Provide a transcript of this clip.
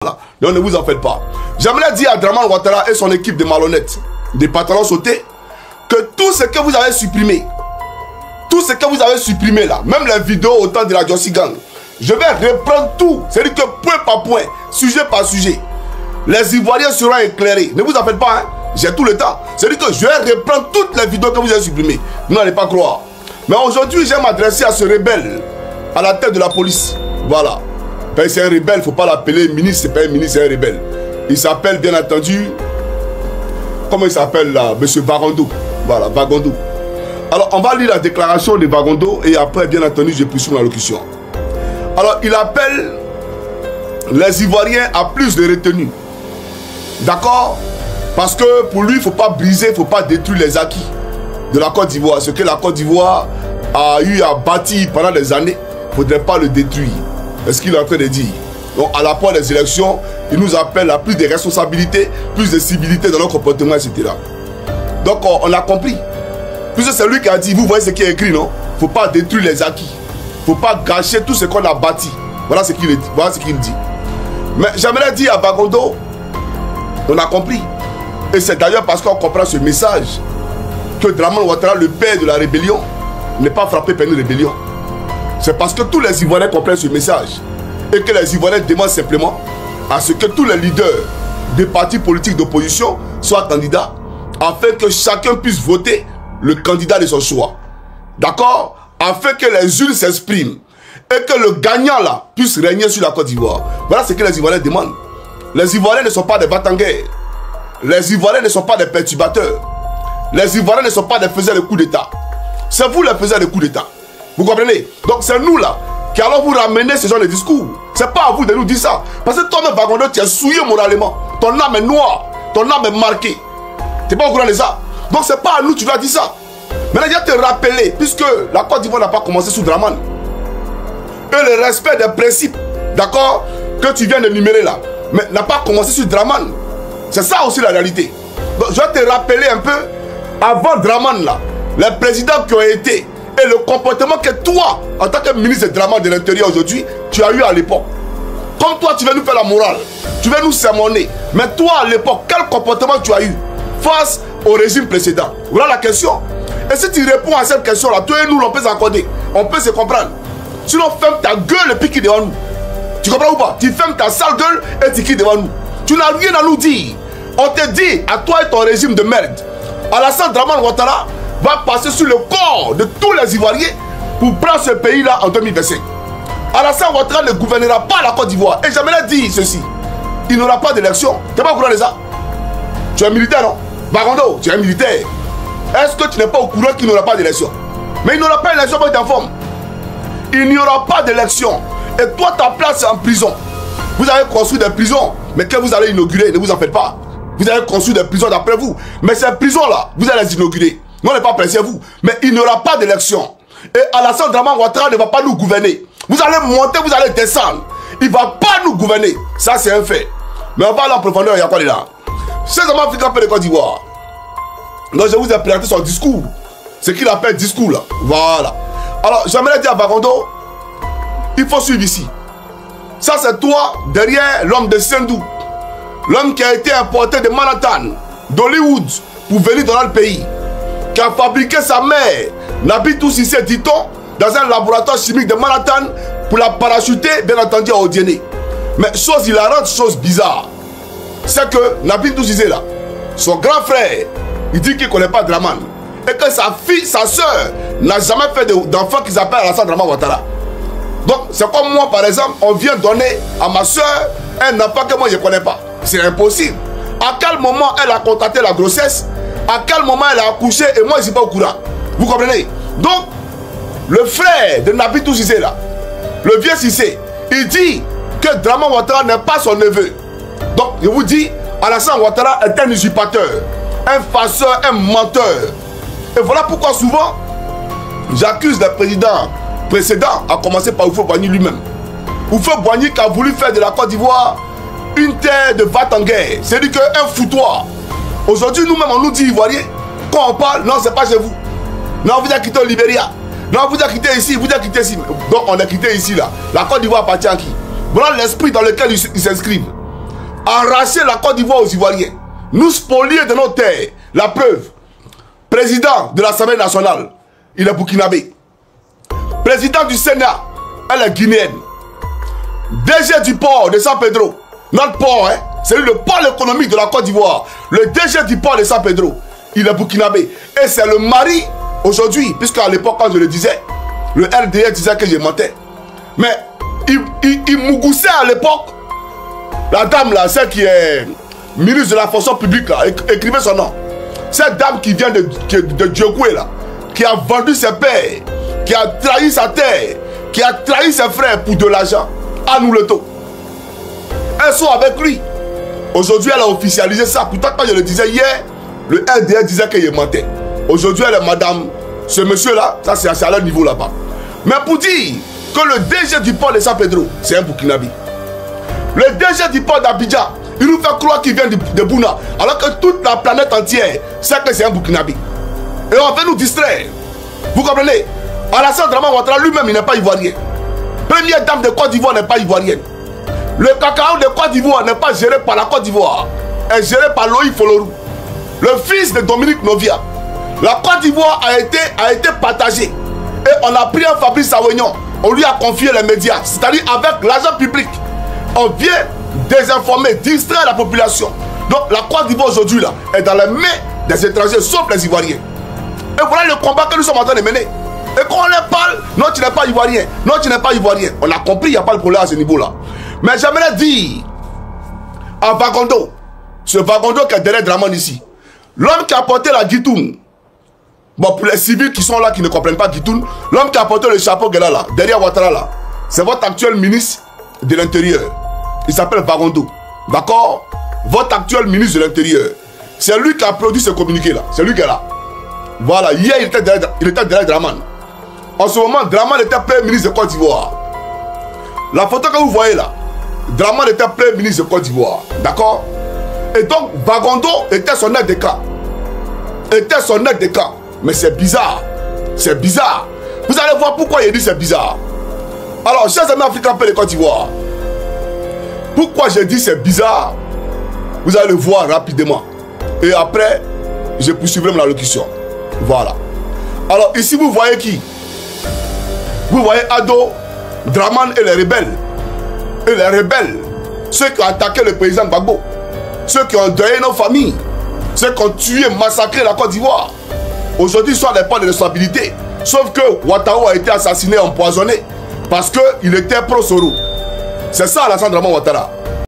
Donc ne vous en faites pas. J'aimerais dire à Dramane Ouattara et son équipe de malhonnêtes, des pantalons sautés, que tout ce que vous avez supprimé, là, même les vidéos au temps de la Jossi Gang, je vais reprendre tout. C'est-à-dire que point par point, sujet par sujet, les Ivoiriens seront éclairés. Ne vous en faites pas, hein. J'ai tout le temps. C'est-à-dire que je vais reprendre toutes les vidéos que vous avez supprimées. Vous n'allez pas croire. Mais aujourd'hui, je vais m'adresser à ce rebelle, à la tête de la police. Voilà. C'est un rebelle, il ne faut pas l'appeler ministre, c'est pas un ministre, c'est un rebelle. Il s'appelle bien entendu, comment il s'appelle là, monsieur Vagondo. Voilà, Vagondo. Alors, on va lire la déclaration de Vagondo et après, bien entendu, je poursuis ma locution. Alors, il appelle les Ivoiriens à plus de retenue. D'accord? Parce que pour lui, il ne faut pas briser, il ne faut pas détruire les acquis de la Côte d'Ivoire. Ce que la Côte d'Ivoire a eu à bâtir pendant des années, il ne faudrait pas le détruire. C'est ce qu'il est en train de dire. Donc, à l'approche des élections, il nous appelle à plus de responsabilité, plus de civilité dans notre comportement, etc. Donc, on a compris. Puisque c'est lui qui a dit, vous voyez ce qui est écrit, non? Il ne faut pas détruire les acquis. Il ne faut pas gâcher tout ce qu'on a bâti. Voilà ce qu'il dit. Voilà ce qu'il dit. Mais j'aimerais dire à Vagondo, on a compris. Et c'est d'ailleurs parce qu'on comprend ce message que Dramane Ouattara, le père de la rébellion, n'est pas frappé par une rébellion. C'est parce que tous les Ivoiriens comprennent ce message et que les Ivoiriens demandent simplement à ce que tous les leaders des partis politiques d'opposition soient candidats afin que chacun puisse voter le candidat de son choix. D'accord? Afin que les urnes s'expriment et que le gagnant là puisse régner sur la Côte d'Ivoire. Voilà ce que les Ivoiriens demandent. Les Ivoiriens ne sont pas des batanguers. Les Ivoiriens ne sont pas des perturbateurs. Les Ivoiriens ne sont pas des faiseurs de coups d'État. C'est vous les faiseurs de coups d'État. Vous comprenez? Donc c'est nous là qui allons vous ramener ce genre de discours. C'est pas à vous de nous dire ça. Parce que toi-même, Vagondo, tu es souillé moralement. Ton âme est noire. Ton âme est marquée. Tu n'es pas au courant de ça. Donc c'est pas à nous que tu dois dire ça. Maintenant, je vais te rappeler, puisque la Côte d'Ivoire n'a pas commencé sous Dramane. Et le respect des principes, d'accord, que tu viens de numérer là, mais n'a pas commencé sur Dramane. C'est ça aussi la réalité. Donc je vais te rappeler un peu, avant Dramane là, les présidents qui ont été et le comportement que toi, en tant que ministre de Dramane de l'Intérieur aujourd'hui, tu as eu à l'époque. Comme toi, tu veux nous faire la morale, tu veux nous sermonner. Mais toi, à l'époque, quel comportement tu as eu face au régime précédent? Voilà la question. Et si tu réponds à cette question-là, toi et nous, on peut s'accorder. On peut se comprendre. Sinon, ferme ta gueule et puis quitte devant nous. Tu comprends ou pas? Tu fermes ta sale gueule et tu quittes devant nous. Tu n'as rien à nous dire. On te dit, à toi et ton régime de merde, Alassane Dramane Ouattara va passer sur le corps de tous les Ivoiriens pour prendre ce pays-là en 2025. Alassane Ouattara ne gouvernera pas la Côte d'Ivoire. Et j'aimerais dire ceci. Il n'aura pas d'élection. Tu n'es pas au courant de ça? Tu es militaire, non? Vagondo, tu es militaire. Est-ce que tu n'es pas au courant qu'il n'aura pas d'élection? Mais il n'aura pas d'élection pour t'informer. Il n'y aura pas d'élection. Et toi, ta place est en prison. Vous avez construit des prisons, mais que vous allez inaugurer, ne vous en faites pas. Vous avez construit des prisons d'après vous. Mais ces prisons-là, vous allez les inaugurer. Nous, on n'est pas pressé, vous. Mais il n'y aura pas d'élection. Et Alassane Dramane Ouattara ne va pas nous gouverner. Vous allez monter, vous allez descendre. Il ne va pas nous gouverner. Ça, c'est un fait. Mais on va aller en profondeur, il y a quoi là? C'est vraiment Africain de Côte d'Ivoire. Donc, je vous ai présenté son discours. Ce qu'il appelle discours, là. Voilà. Alors, j'aimerais dire à Vagondo, il faut suivre ici. Ça, c'est toi, derrière l'homme de Sendou. L'homme qui a été importé de Manhattan, d'Hollywood, pour venir dans le pays. Qui a fabriqué sa mère, Nabitou Cissé, dit-on, dans un laboratoire chimique de Manhattan, pour la parachuter, bien entendu, à Odiéné. Mais chose hilarante, chose bizarre, c'est que Nabitou Cissé, là, son grand frère, il dit qu'il ne connaît pas Dramane. Et que sa fille, sa soeur, n'a jamais fait d'enfant qui s'appelle Alassane Dramane Ouattara. Donc, c'est comme moi, par exemple, on vient donner à ma soeur un enfant que moi, je ne connais pas. C'est impossible. À quel moment elle a contracté la grossesse? À quel moment elle a accouché? Et moi, je ne suis pas au courant. Vous comprenez? Donc, le frère de Nabitou Cissé, là, le vieux Cissé, il dit que Dramane Ouattara n'est pas son neveu. Donc, je vous dis, Alassane Ouattara est un usurpateur, un farceur, un menteur. Et voilà pourquoi souvent, j'accuse les présidents précédents, à commencer par Houphouët-Boigny lui-même. Houphouët-Boigny qui a voulu faire de la Côte d'Ivoire une terre de va-t-en-guerre. C'est-à-dire qu'un foutoir. Aujourd'hui, nous-mêmes, on nous dit Ivoiriens, quand on parle, non, c'est pas chez vous. Non, vous avez quitté au Libéria. Non, vous avez quitté ici, vous avez quitté ici. Donc, on a quitté ici, là. La Côte d'Ivoire appartient à qui? Voilà l'esprit dans lequel ils s'inscrivent. arraché la Côte d'Ivoire aux Ivoiriens, nous spolier de nos terres. La preuve, président de l'Assemblée nationale, il est burkinabé. Président du Sénat, elle est guinéenne. DG du port de San Pedro, notre port, hein, c'est le pôle économique de la Côte d'Ivoire. Le DG du port de San Pedro, il est burkinabé. Et c'est le mari, aujourd'hui, puisqu'à l'époque, quand je le disais, le RDR disait que je mentais. Mais il mougoussait à l'époque. La dame là, celle qui est ministre de la fonction publique là, écrivez son nom. Cette dame qui vient de Djogoué là, qui a vendu ses pères, qui a trahi sa terre, qui a trahi ses frères pour de l'argent, à nous le taux. Elles sont avec lui. Aujourd'hui, elle a officialisé ça. Pourtant, quand je le disais hier, le RDR disait qu'il mentait. Aujourd'hui, elle est madame, ce monsieur là, ça c'est à leur niveau là-bas. Mais pour dire que le DG du port de San Pedro, c'est un burkinabé. Le DG du port d'Abidjan, il nous fait croire qu'il vient de Bouna, alors que toute la planète entière sait que c'est un burkinabé. Et on veut nous distraire. Vous comprenez? Alassane Dramane Ouattara lui-même, il n'est pas ivoirien. Première dame de Côte d'Ivoire n'est pas ivoirienne. Le cacao de Côte d'Ivoire n'est pas géré par la Côte d'Ivoire, est géré par Loïc Folorou, le fils de Dominique Novia. La Côte d'Ivoire a été partagée. Et on a pris un Fabrice Awignon, on lui a confié les médias, c'est-à-dire avec l'argent public. On vient désinformer, distraire la population. Donc la Côte d'Ivoire aujourd'hui là est dans les mains des étrangers, sauf les Ivoiriens. Et voilà le combat que nous sommes en train de mener. Et quand on leur parle, non tu n'es pas Ivoirien, non tu n'es pas Ivoirien. On a compris, il n'y a pas de problème à ce niveau-là. Mais j'aimerais dire à Vagondo, ce Vagondo qui est derrière Dramane ici, l'homme qui a porté la guitoune, bon pour les civils qui sont là, qui ne comprennent pas guitoune, l'homme qui a porté le chapeau là, derrière Ouattara là, c'est votre actuel ministre de l'Intérieur. Il s'appelle Vagondo. D'accord? Votre actuel ministre de l'Intérieur. C'est lui qui a produit ce communiqué là. C'est lui qui est là. Voilà, hier il était derrière Dramane. En ce moment, Dramane était Premier ministre de Côte d'Ivoire. La photo que vous voyez là, Dramane était Premier ministre de Côte d'Ivoire. D'accord? Et donc, Vagondo était son aide de camp. Était son aide de camp. Mais c'est bizarre. C'est bizarre. Vous allez voir pourquoi il dit c'est bizarre. Alors, chers amis africains de Côte d'Ivoire, pourquoi je dis c'est bizarre, vous allez le voir rapidement. Et après, je poursuivrai mon allocution. Voilà. Alors, ici, vous voyez qui? Vous voyez Ado, Dramane et les rebelles. Et les rebelles, ceux qui ont attaqué le président Gbagbo, ceux qui ont deuillé nos familles, ceux qui ont tué, massacré la Côte d'Ivoire. Aujourd'hui, ils sont des pas de responsabilité. Sauf que Ouattara a été assassiné, empoisonné, parce qu'il était pro-Soro. C'est ça Alassane Dramane Ouattara.